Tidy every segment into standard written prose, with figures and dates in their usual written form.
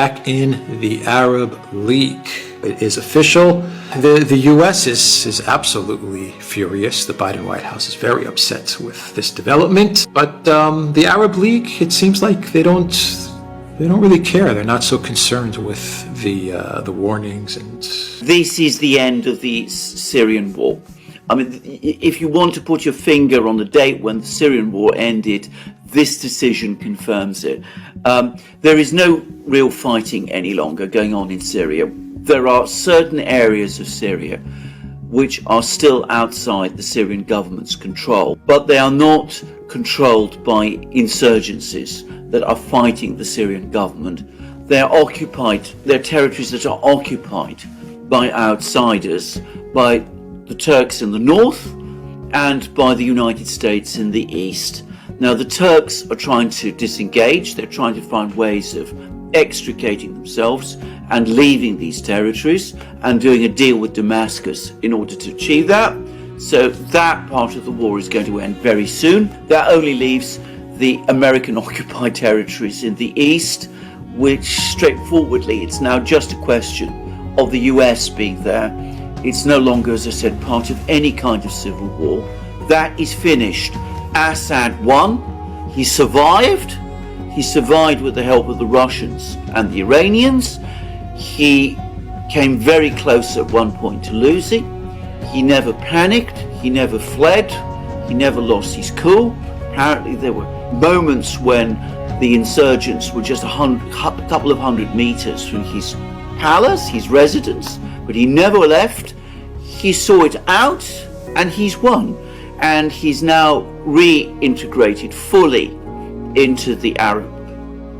back in the Arab League. It is official. The U.S. is absolutely furious. The Biden White House is very upset with this development. But the Arab League, it seems like they don't really care. They're not so concerned with the warnings. And this is the end of the Syrian war. I mean, if you want to put your finger on the date when the Syrian war ended, this decision confirms it. There is no real fighting any longer going on in Syria. There are certain areas of Syria which are still outside the Syrian government's control, but they are not controlled by insurgencies that are fighting the Syrian government. They're territories that are occupied by outsiders, by the Turks in the north and by the United States in the east. Now, the Turks are trying to disengage. They're trying to find ways of extricating themselves and leaving these territories and doing a deal with Damascus in order to achieve that. So that part of the war is going to end very soon. That only leaves the American occupied territories in the east, which straightforwardly, it's now just a question of the US being there. It's no longer, as I said, part of any kind of civil war. That is finished. Assad won. He survived. He survived with the help of the Russians and the Iranians. He came very close at one point to losing. He never panicked. He never fled. He never lost his cool. Apparently there were moments when the insurgents were just a couple of hundred meters from his palace, his residence, but he never left. He saw it out and he's won. And he's now reintegrated fully into the Arab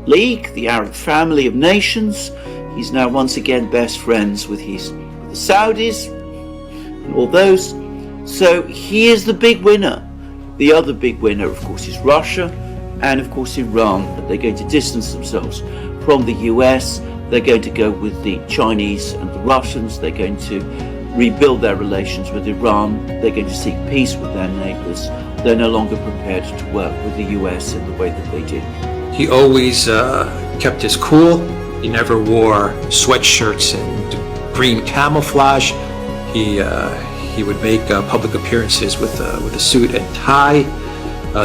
League, the Arab family of nations. He's now once again best friends with the Saudis and all those. So he is the big winner. The other big winner, of course, is Russia and, of course, Iran. But they're going to distance themselves from the US. They're going to go with the Chinese and the Russians. They're going to rebuild their relations with Iran. They're going to seek peace with their neighbors. They're no longer prepared to work with the US in the way that they did. he always kept his cool. He never wore sweatshirts and green camouflage. He would make public appearances with a suit and tie.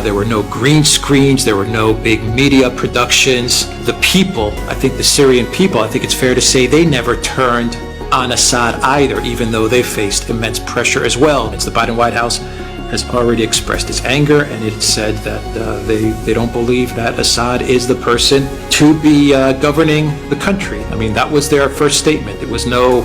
There were no green screens. There were no big media productions. The people, I think the Syrian people, I think it's fair to say they never turned on Assad either, even though they faced immense pressure as well. It's the Biden White House has already expressed its anger, and it said that they don't believe that Assad is the person to be governing the country. I mean, that was their first statement. There was no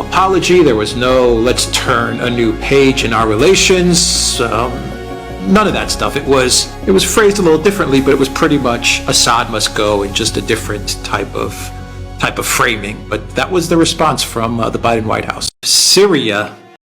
apology. There was no let's turn a new page in our relations. None of that stuff. It was phrased a little differently, but it was pretty much Assad must go in just a different type of framing. But that was the response from the Biden White House. Syria